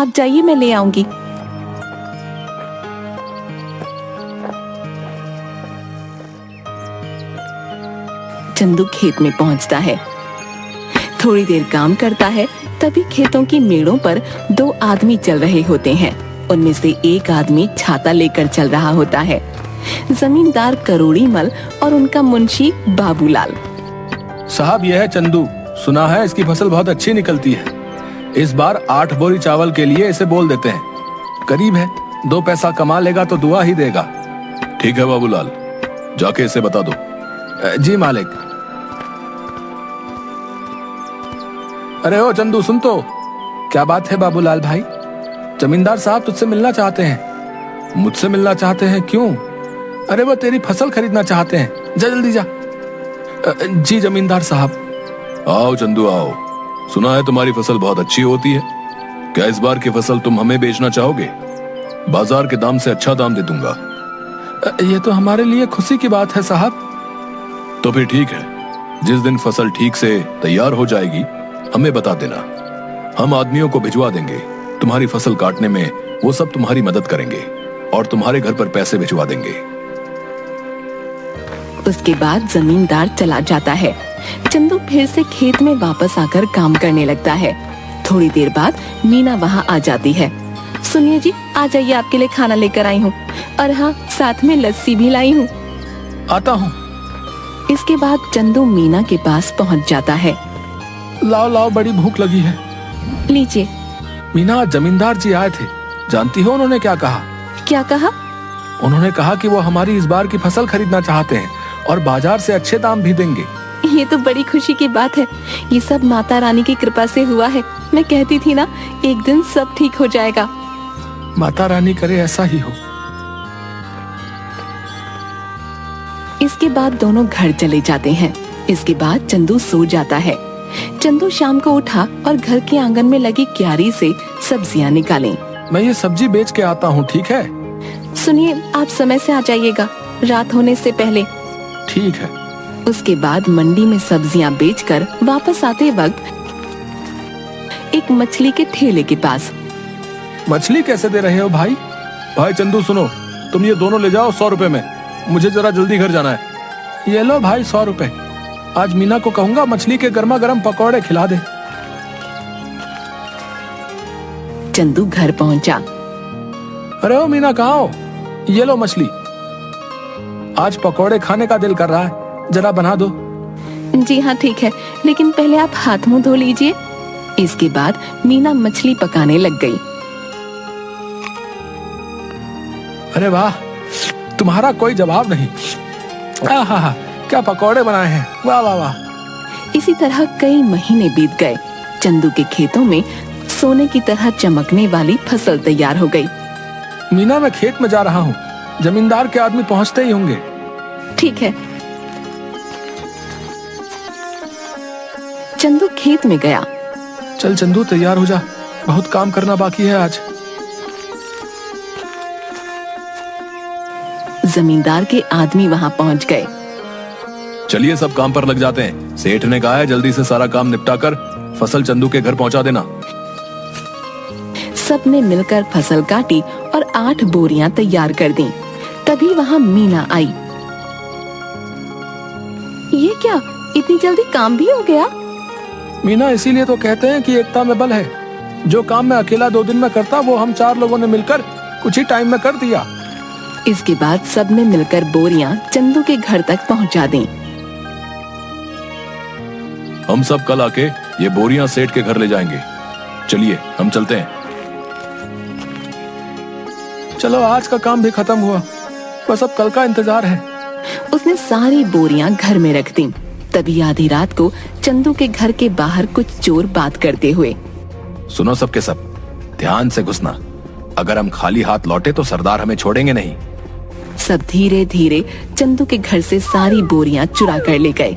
आप जाइए, मैं ले आऊंगी। चंदू खेत में पहुंचता है। थोड़ी देर काम करता है, तभी खेतों की मेड़ों पर दो आदमी चल रहे होते हैं। उनमें से एक आदमी छाता लेकर चल रहा होता है। जमींदार करोड़ी मल और उनका मुंशी बाबूलाल। साहब, यह है चंदू। सुना है इसकी फसल बहुत अच्छी निकलती है। इस बार 8 बोरी चावल के लिए इसे बोल देते हैं। करीब है, 2 पैसा कमा लेगा तो दुआ ही देगा। ठीक है बाबूलाल, जाके इसे बता दो। जी मालिक। अरे ओ चंदू, सुन तो। क्या बात है बाबूलाल भाई? जमींदार साहब तुझसे मिलना चाहते हैं। मुझसे मिलना चाहते हैं? क्यों? अरे वो तेरी फसल खरीदना चाहते हैं। जा जल्दी जा। जी जमींदार साहब। आओ चंदू आओ। सुना है तुम्हारी फसल बहुत अच्छी होती है। क्या इस बार की फसल तुम हमें बेचना चाहोगे? बाजार के दाम से अच्छा दाम दे दूंगा। ये तो हमारे लिए खुशी की बात है साहब। तो फिर ठीक है, जिस दिन फसल ठीक से तैयार हो जाएगी हमें बता देना। हम आदमियों को भिजवा देंगे। तुम्हारी फसल काटने में वो सब तुम्हारी मदद करेंगे और तुम्हारे घर पर पैसे भिजवा देंगे। उसके बाद जमींदार चला जाता है। चंदू फिर से खेत में वापस आकर काम करने लगता है। थोड़ी देर बाद मीना वहाँ आ जाती है। सुनिए जी, आ जाइए, आपके लिए खाना लेकर आई हूँ, और हाँ, साथ में लस्सी भी लाई हूँ। आता हूँ। इसके बाद चंदू मीना के पास पहुँच जाता है। लाओ लाओ, बड़ी भूख लगी है। लीजिए। मीना, जमींदार जी आए थे। जानती हो उन्होंने क्या कहा? क्या कहा? उन्होंने कहा कि वो हमारी इस बार की फसल खरीदना चाहते हैं और बाजार से अच्छे दाम भी देंगे। ये तो बड़ी खुशी की बात है। ये सब माता रानी की कृपा से हुआ है। मैं कहती थी ना, एक दिन सब ठीक हो जाएगा। माता रानी करे ऐसा ही हो। इसके बाद दोनों घर चले जाते हैं। इसके बाद चंदू सो जाता है। चंदू शाम को उठा और घर के आंगन में लगी क्यारी से सब्जियां निकाली। मैं ये सब्जी बेच के आता हूँ, ठीक है? सुनिए, आप समय से आ जाइएगा, रात होने से पहले। ठीक है। उसके बाद मंडी में सब्जियां बेचकर वापस आते वक्त एक मछली के ठेले के पास। मछली कैसे दे रहे हो भाई? भाई चंदू सुनो, तुम ये दोनों ले जाओ 100 रुपए में। मुझे जरा जल्दी घर जाना है। ये लो भाई 100 रुपए। आज मीना को कहूंगा मछली के गर्मा गर्म पकौड़े खिला दे। चंदू घर पहुंचा। अरे ओ मीना, कहाँ हो? ये लो मछली। आज पकौड़े खाने का दिल कर रहा है, जरा बना दो। जी हाँ ठीक है, लेकिन पहले आप हाथ मुंह धो लीजिए। इसके बाद मीना मछली पकाने लग गई। अरे वाह, तुम्हारा कोई जवाब नहीं। आहा, क्या पकौड़े बनाए हैं, वाह वाह वाह। इसी तरह कई महीने बीत गए। चंदू के खेतों में सोने की तरह चमकने वाली फसल तैयार हो गई। मीना, मैं खेत में जा रहा हूँ। जमींदार के आदमी पहुँचते ही होंगे। ठीक है। चंदू खेत में गया। चल चंदू, तैयार हो जा, बहुत काम करना बाकी है आज। जमींदार के आदमी वहाँ पहुँच गए। चलिए सब काम पर लग जाते हैं। सेठ ने कहा है जल्दी से सारा काम निपटा कर फसल चंदू के घर पहुंचा देना। सबने मिलकर फसल काटी और 8 बोरियां तैयार कर दी। तभी वहाँ मीना आई। ये क्या, इतनी जल्दी काम भी हो गया? मीना, इसीलिए तो कहते हैं कि एकता में बल है। जो काम मैं अकेला 2 दिन में करता, वो हम 4 लोगों ने मिलकर कुछ ही टाइम में कर दिया। इसके बाद सबने मिलकर बोरियां चंदू के घर तक पहुंचा दी। हम सब कल आके ये बोरियां सेठ के घर ले जाएंगे। चलिए हम चलते हैं। चलो, आज का काम भी खत्म हुआ, बस अब कल का इंतजार है। उसने सारी बोरियां घर में रख दी। तभी आधी रात को चंदू के घर के बाहर कुछ चोर बात करते हुए। सुनो सबके सब, ध्यान से घुसना। अगर हम खाली हाथ लौटे तो सरदार हमें छोड़ेंगे नहीं। सब धीरे धीरे चंदू के घर से सारी बोरियां चुरा कर ले गए।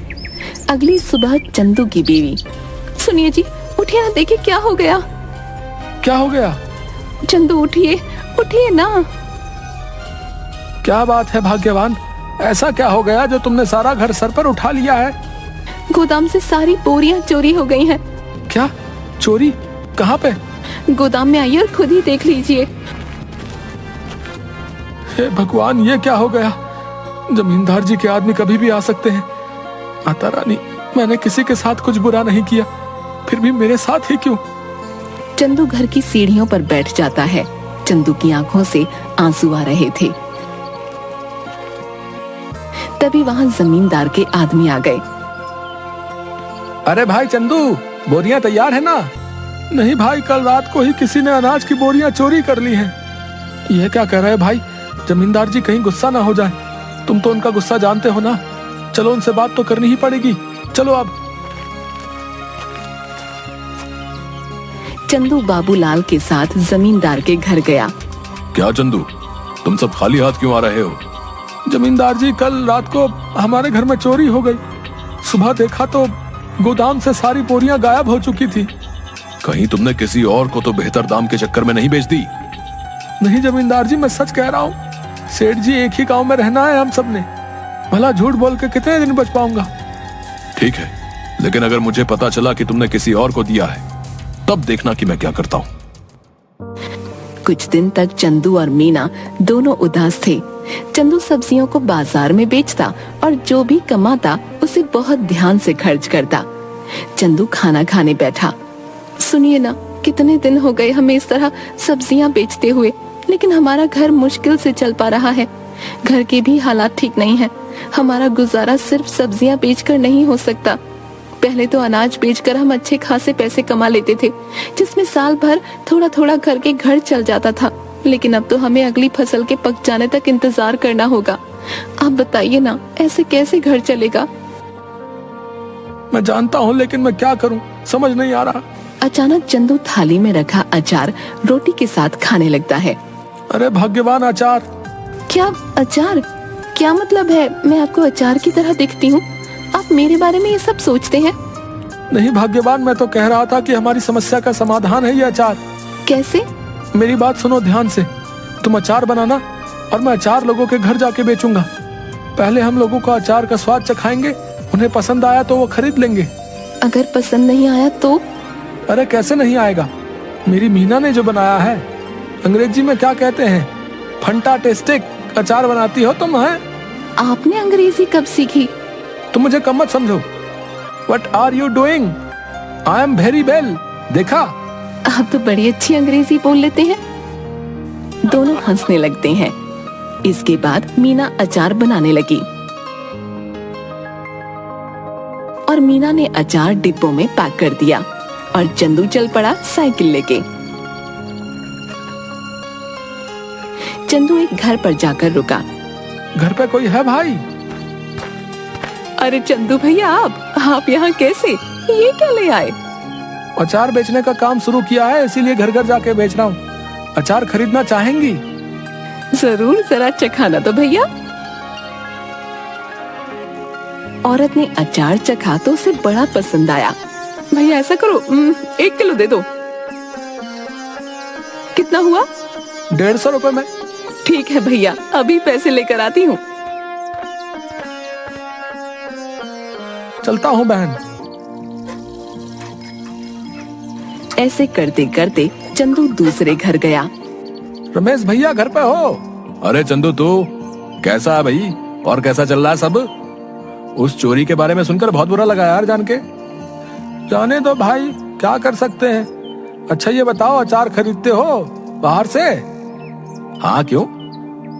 अगली सुबह चंदू की बीवी, सुनिए जी, उठिए ना, देखिए क्या हो गया। क्या हो गया? चंदू उठिए, उठिए ना। क्या बात है भाग्यवान, ऐसा क्या हो गया जो तुमने सारा घर सर पर उठा लिया है? गोदाम से सारी बोरियां चोरी हो गई हैं। क्या? चोरी? कहाँ पे? गोदाम में आइए और खुद ही देख लीजिए। हे भगवान, ये क्या हो गया? जमींदार जी के आदमी कभी भी आ सकते हैं। माता रानी, मैंने किसी के साथ कुछ बुरा नहीं किया, फिर भी मेरे साथ ही क्यों? चंदू घर की सीढ़ियों पर बैठ जाता है। चंदू की आंखों से आंसू आ रहे थे। तभी वहां जमींदार के आदमी आ गए। अरे भाई चंदू, बोरियां तैयार है ना? नहीं भाई, कल रात को ही किसी ने अनाज की बोरियां चोरी कर ली हैं। ये क्या कह रहे हैं भाई? जमींदार जी कहीं गुस्सा ना हो जाए। तुम तो उनका गुस्सा जानते हो ना। चलो उनसे बात तो करनी ही पड़ेगी। चलो अब। चंदू बाबूलाल के साथ जमींदार के घर गया। क्या चंदू, तुम सब खाली हाथ क्यों आ रहे हो? जमींदार जी, कल रात को हमारे घर में चोरी हो गई। सुबह देखा तो गोदाम से सारी बोरियां गायब हो चुकी थी। कहीं तुमने किसी और को तो बेहतर दाम के चक्कर में नहीं बेच दी? नहीं जमींदार जी, मैं सच कह रहा हूँ। सेठ जी, एक ही गांव में रहना है हम सबने। भला झूठ बोल के कितने दिन बच पाऊंगा? ठीक है, लेकिन अगर मुझे पता चला कि तुमने किसी और को दिया है, तब देखना कि मैं क्या करता हूँ। कुछ दिन तक चंदू और मीना दोनों उदास थे। चंदू सब्जियों को बाजार में बेचता और जो भी कमाता उसे बहुत ध्यान से खर्च करता। चंदू खाना खाने बैठा। सुनिए ना, कितने दिन हो गए हमें इस तरह सब्जियां बेचते हुए, लेकिन हमारा घर मुश्किल से चल पा रहा है। घर के भी हालात ठीक नहीं है। हमारा गुजारा सिर्फ सब्जियां बेचकर नहीं हो सकता। पहले तो अनाज बेचकर हम अच्छे खासे पैसे कमा लेते थे, जिसमें साल भर थोड़ा थोड़ा करके घर चल जाता था। लेकिन अब तो हमें अगली फसल के पक जाने तक इंतजार करना होगा। आप बताइए ना, ऐसे कैसे घर चलेगा? मैं जानता हूँ, लेकिन मैं क्या करूँ, समझ नहीं आ रहा। अचानक चंदू थाली में रखा अचार रोटी के साथ खाने लगता है। अरे भाग्यवान अचार! क्या अचार? क्या मतलब है? मैं आपको अचार की तरह दिखती हूँ? आप मेरे बारे में ये सब सोचते हैं? नहीं भाग्यवान, मैं तो कह रहा था कि हमारी समस्या का समाधान है ये अचार। कैसे? मेरी बात सुनो ध्यान से। तुम अचार बनाना और मैं अचार लोगों के घर जाके बेचूंगा। पहले हम लोगों को अचार का स्वाद चखाएंगे, उन्हें पसंद आया तो वो खरीद लेंगे। अगर पसंद नहीं आया तो? अरे कैसे नहीं आएगा? मेरी मीना ने जो बनाया है, अंग्रेजी में क्या कहते हैं, फंटास्टिक अचार बनाती हो तुम। है आपने अंग्रेजी कब सीखी? तुम मुझे कम मत समझो। What are you doing? I am very well. देखा? आप तो बड़ी अच्छी अंग्रेजी बोल लेते हैं। दोनों हंसने लगते हैं। इसके बाद मीना अचार बनाने लगी और मीना ने अचार डिब्बों में पैक कर दिया और चंदू चल पड़ा साइकिल लेके। चंदू एक घर पर जाकर रुका। घर पे कोई है भाई? अरे चंदू भैया, आप यहाँ कैसे? ये क्या ले आए? अचार बेचने का काम शुरू किया है, इसीलिए घर घर जाके बेच रहा हूँ। अचार खरीदना चाहेंगी? जरूर, जरा चखाना तो भैया। औरत ने अचार चखा तो उसे बड़ा पसंद आया। भैया ऐसा करो, 1 किलो दे दो। कितना हुआ? 150 रुपए में। ठीक है भैया, अभी पैसे लेकर आती हूँ। चलता हूँ बहन। ऐसे करते करते चंदू दूसरे घर गया। रमेश भैया घर पे हो? अरे चंदू, तू कैसा है भाई? और कैसा चल रहा है सब? उस चोरी के बारे में सुनकर बहुत बुरा लगा यार जान के। जाने दो भाई, क्या कर सकते हैं। अच्छा ये बताओ, अचार खरीदते हो बाहर से? हाँ, क्यों?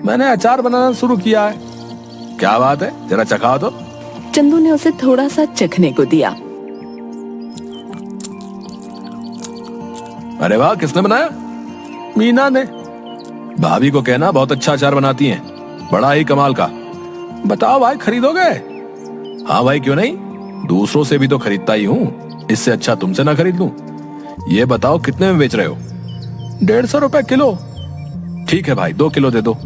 मैंने अचार बनाना शुरू किया है। क्या बात है, जरा चखाओ तो। चंदू ने उसे थोड़ा सा चखने को दिया। अरे वाह, किसने बनाया? मीना ने। भाभी को कहना बहुत अच्छा अचार बनाती हैं, बड़ा ही कमाल का। बताओ भाई, खरीदोगे? हाँ भाई, क्यों नहीं, दूसरों से भी तो खरीदता ही हूँ, इससे अच्छा तुमसे ना खरीद लूं। ये बताओ कितने में बेच रहे हो? 150 रुपए किलो। ठीक है भाई, 2 किलो दे दो।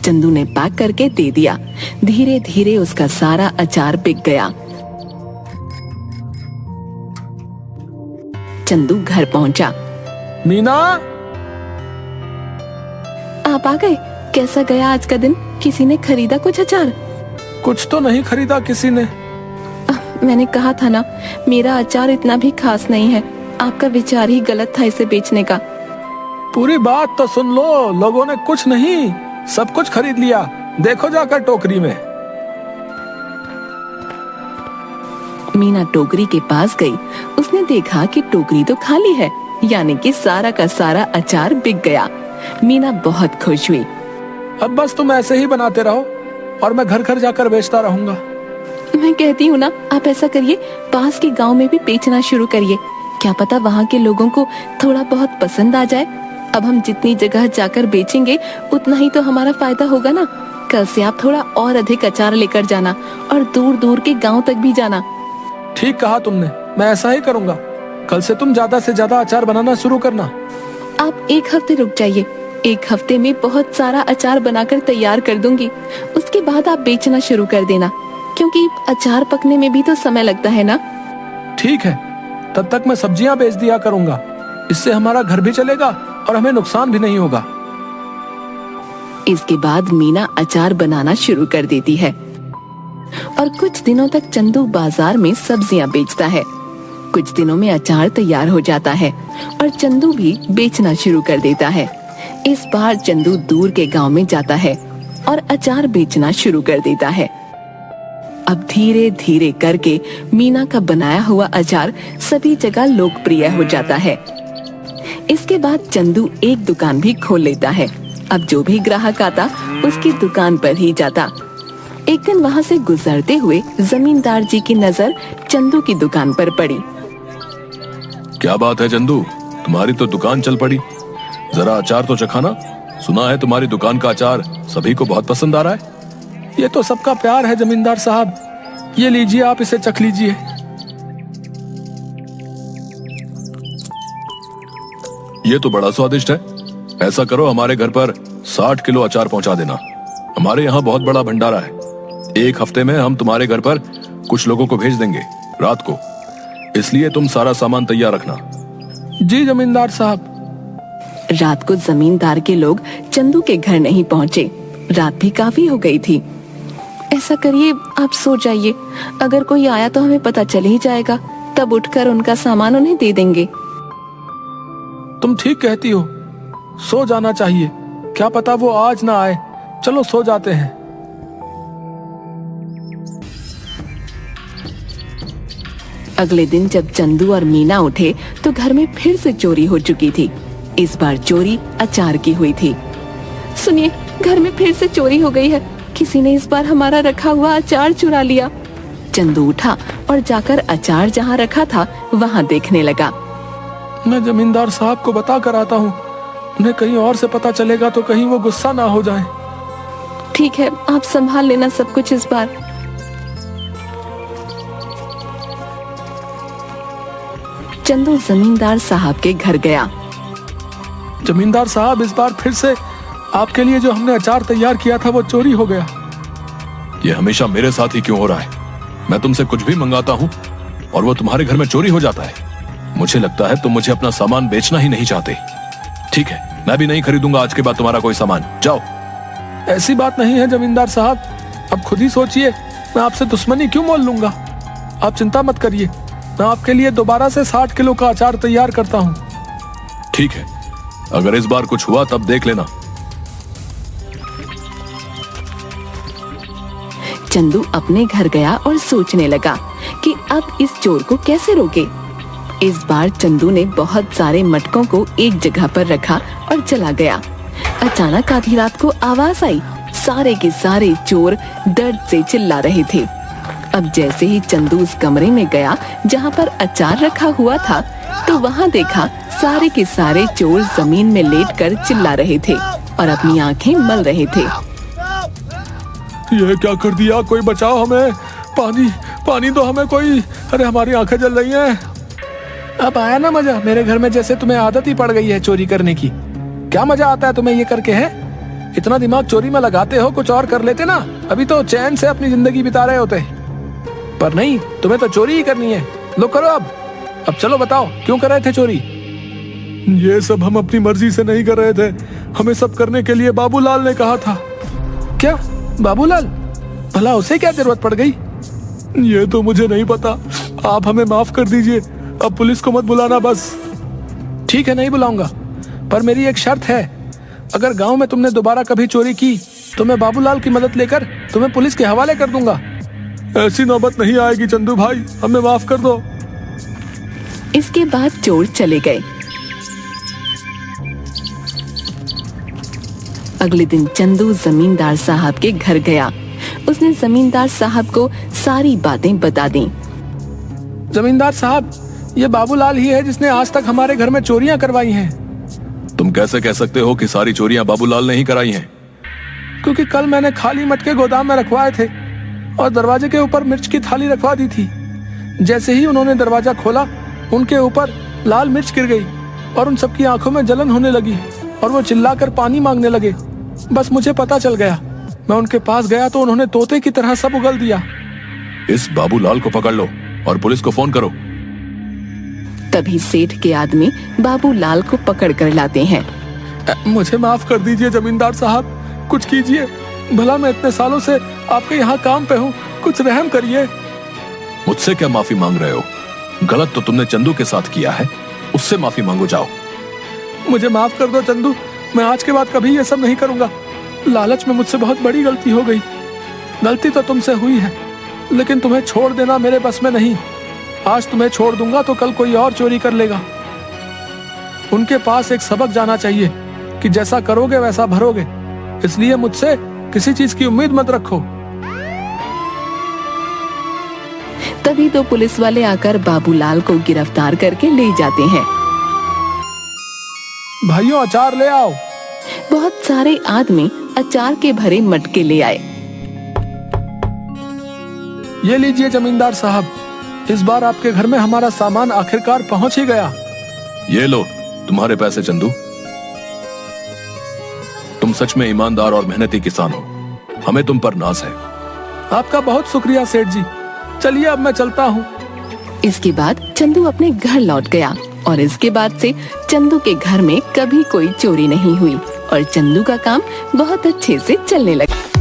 चंदू ने पैक करके दे दिया। धीरे धीरे उसका सारा अचार बिक गया। चंदू घर पहुंचा। मीना, आप आ गए? कैसा गया आज का दिन? किसी ने खरीदा कुछ अचार? कुछ तो नहीं खरीदा किसी ने। मैंने कहा था ना, मेरा अचार इतना भी खास नहीं है। आपका विचार ही गलत था इसे बेचने का। पूरी बात तो सुन लो। लोगों ने कुछ नहीं, सब कुछ खरीद लिया। देखो जाकर टोकरी में। मीना टोकरी के पास गई। उसने देखा कि टोकरी तो खाली है, यानी कि सारा का सारा अचार बिक गया। मीना बहुत खुश हुई। अब बस तुम ऐसे ही बनाते रहो और मैं घर घर जाकर बेचता रहूंगा। मैं कहती हूँ ना, आप ऐसा करिए, पास के गांव में भी बेचना शुरू करिए। क्या पता वहाँ के लोगों को थोड़ा बहुत पसंद आ जाए। अब हम जितनी जगह जाकर बेचेंगे उतना ही तो हमारा फायदा होगा ना। कल से आप थोड़ा और अधिक अचार लेकर जाना और दूर दूर के गांव तक भी जाना। ठीक कहा तुमने, मैं ऐसा ही करूंगा। कल से तुम ज्यादा से ज्यादा अचार बनाना शुरू करना। आप 1 हफ्ते रुक जाइए। 1 हफ्ते में बहुत सारा अचार बनाकर तैयार कर दूंगी। उसके बाद आप बेचना शुरू कर देना, क्योंकि अचार पकने में भी तो समय लगता है ना। ठीक है, तब तक मैं सब्जियां बेच दिया करूंगा। इससे हमारा घर भी चलेगा और हमें नुकसान भी नहीं होगा। इसके बाद मीना अचार बनाना शुरू कर देती है और कुछ दिनों तक चंदू बाजार में सब्जियां बेचता है। कुछ दिनों में अचार तैयार हो जाता है और चंदू भी बेचना शुरू कर देता है। इस बार चंदू दूर के गांव में जाता है और अचार बेचना शुरू कर देता है। अब धीरे धीरे करके मीना का बनाया हुआ अचार सभी जगह लोकप्रिय हो जाता है। इसके बाद चंदू एक दुकान भी खोल लेता है। अब जो भी ग्राहक आता उसकी दुकान पर ही जाता। एक दिन वहाँ से गुजरते हुए जमींदार जी की नजर चंदू की दुकान पर पड़ी। क्या बात है चंदू, तुम्हारी तो दुकान चल पड़ी। जरा अचार तो चखाना। सुना है तुम्हारी दुकान का अचार सभी को बहुत पसंद आ रहा है। ये तो सबका प्यार है जमींदार साहब। ये लीजिए, आप इसे चख लीजिए। ये तो बड़ा स्वादिष्ट है। ऐसा करो, हमारे घर पर 60 किलो अचार पहुंचा देना। हमारे यहाँ बहुत बड़ा भंडारा है। 1 हफ्ते में हम तुम्हारे घर पर कुछ लोगों को भेज देंगे रात को, इसलिए तुम सारा सामान तैयार रखना। जी जमींदार साहब। रात को जमींदार के लोग चंदू के घर नहीं पहुँचे। रात भी काफी हो गई थी। ऐसा करिए, आप सो जाइए। अगर कोई आया तो हमें पता चल ही जाएगा, तब उठकर उनका सामान उन्हें दे देंगे। तुम ठीक कहती हो, सो जाना चाहिए। क्या पता वो आज ना आए। चलो सो जाते हैं। अगले दिन जब चंदू और मीना उठे तो घर में फिर से चोरी हो चुकी थी। इस बार चोरी अचार की हुई थी। सुनिए, घर में फिर से चोरी हो गई है। किसी ने इस बार हमारा रखा हुआ अचार चुरा लिया। चंदू उठा और जाकर अचार जहाँ रखा था वहाँ देखने लगा। मैं जमींदार साहब को बता कर आता हूँ। उन्हें कहीं और से पता चलेगा तो कहीं वो गुस्सा ना हो जाए। ठीक है, आप संभाल लेना सब कुछ इस बार। चंदू जमींदार साहब के घर गया। जमींदार साहब, इस बार फिर से आपके लिए जो हमने अचार तैयार किया था वो चोरी हो गया। ये हमेशा मेरे साथ ही क्यों हो रहा है? मैं तुमसे कुछ भी मंगाता हूँ और वो तुम्हारे घर में चोरी हो जाता है। मुझे लगता है तुम मुझे अपना सामान बेचना ही नहीं चाहते। ठीक है, मैं भी नहीं खरीदूंगा आज के बाद तुम्हारा कोई सामान। जाओ। ऐसी बात नहीं है जमींदार साहब, अब खुद ही सोचिए, मैं आपसे दुश्मनी क्यों मोल लूंगा। आप चिंता मत करिए, मैं आपके लिए दोबारा से 60 किलो का अचार तैयार करता हूँ। ठीक है, अगर इस बार कुछ हुआ तब देख लेना। चंदू अपने घर गया और सोचने लगा कि अब इस चोर को कैसे रोके। इस बार चंदू ने बहुत सारे मटकों को एक जगह पर रखा और चला गया। अचानक आधी रात को आवाज आई। सारे के सारे चोर दर्द से चिल्ला रहे थे। अब जैसे ही चंदू उस कमरे में गया जहाँ पर अचार रखा हुआ था, तो वहाँ देखा सारे के सारे चोर जमीन में लेटकर चिल्ला रहे थे और अपनी आंखें मल रहे थे। ये क्या कर दिया? कोई बचाओ हमें। पानी दो हमें कोई। अरे हमारी आंखें जल रही हैं। अब आया ना मजा? मेरे घर में जैसे तुम्हें आदत ही पड़ गई है चोरी करने की। क्या मजा आता है तुम्हें ये करके? है इतना दिमाग चोरी में लगाते हो, कुछ और कर लेते ना, अभी तो चैन से अपनी जिंदगी बिता रहे होते। पर नहीं, तुम्हें तो चोरी ही करनी है। लो करो अब चलो बताओ, क्यों कर रहे थे चोरी? ये सब हम अपनी मर्जी से नहीं कर रहे थे। हमें सब करने के लिए बाबूलाल ने कहा था। क्या बाबूलाल? भला उसे क्या जरूरत पड़ गई? ये तो मुझे नहीं पता। आप हमें माफ कर दीजिए। अब पुलिस को मत बुलाना बस। ठीक है, नहीं बुलाऊंगा, पर मेरी एक शर्त है। अगर गांव में तुमने दोबारा कभी चोरी की तो मैं बाबूलाल की मदद लेकर तुम्हें पुलिस के हवाले कर दूंगा। ऐसी नौबत नहीं आएगी चंदू भाई, हमें माफ कर दो। इसके बाद चोर चले गए। अगले दिन चंदू जमींदार साहब के घर गया। उसने जमींदार साहब को सारी बातें बता दी। जमींदार साहब, ये बाबूलाल ही है जिसने आज तक हमारे घर में चोरियां करवाई हैं। तुम कैसे कह सकते हो कि सारी चोरियां बाबूलाल ने ही कराई हैं? क्योंकि कल मैंने खाली मटके गोदाम में रखवाए थे और दरवाजे के ऊपर मिर्च की थाली रखवा दी थी। जैसे ही उन्होंने दरवाजा खोला, उनके ऊपर लाल मिर्च गिर गई और उन सबकी आंखों में जलन होने लगी और वो चिल्लाकर पानी मांगने लगे। बस मुझे पता चल गया। मैं उनके पास गया तो उन्होंने तोते की तरह सब उगल दिया। इस बाबूलाल को पकड़ लो और पुलिस को फोन करो। तभी सेठ के आदमी बाबूलाल को पकड़ कर लाते हैं। मुझे माफ कर दीजिए जमींदार साहब, कुछ कीजिए। भला मैं इतने सालों से आपके यहाँ काम पे हूँ, कुछ रहम करिए। मुझसे क्या माफी मांग रहे हो? गलत तो तुमने चंदू के साथ किया है, उससे माफी मांगो जाओ। मुझे माफ कर दो चंदू, मैं आज के बाद कभी ये सब नहीं करूंगा। लालच में मुझसे बहुत बड़ी गलती हो गई। गलती तो तुमसे हुई है, लेकिन तुम्हें छोड़ देना मेरे बस में नहीं। आज तुम्हें छोड़ दूंगा तो कल कोई और चोरी कर लेगा। उनके पास एक सबक जाना चाहिए कि जैसा करोगे वैसा भरोगे। इसलिए मुझसे किसी चीज की उम्मीद मत रखो। तभी तो पुलिस वाले आकर बाबूलाल को गिरफ्तार करके ले जाते हैं। भाइयों, अचार ले आओ। बहुत सारे आदमी अचार के भरे मटके ले आए। ये लीजिए जमींदार साहब, इस बार आपके घर में हमारा सामान आखिरकार पहुंच ही गया। ये लो तुम्हारे पैसे चंदू। तुम सच में ईमानदार और मेहनती किसान हो, हमें तुम पर नाज है। आपका बहुत शुक्रिया सेठ जी। चलिए अब मैं चलता हूँ। इसके बाद चंदू अपने घर लौट गया और इसके बाद से चंदू के घर में कभी कोई चोरी नहीं हुई और चंदू का काम बहुत अच्छे से चलने लगा।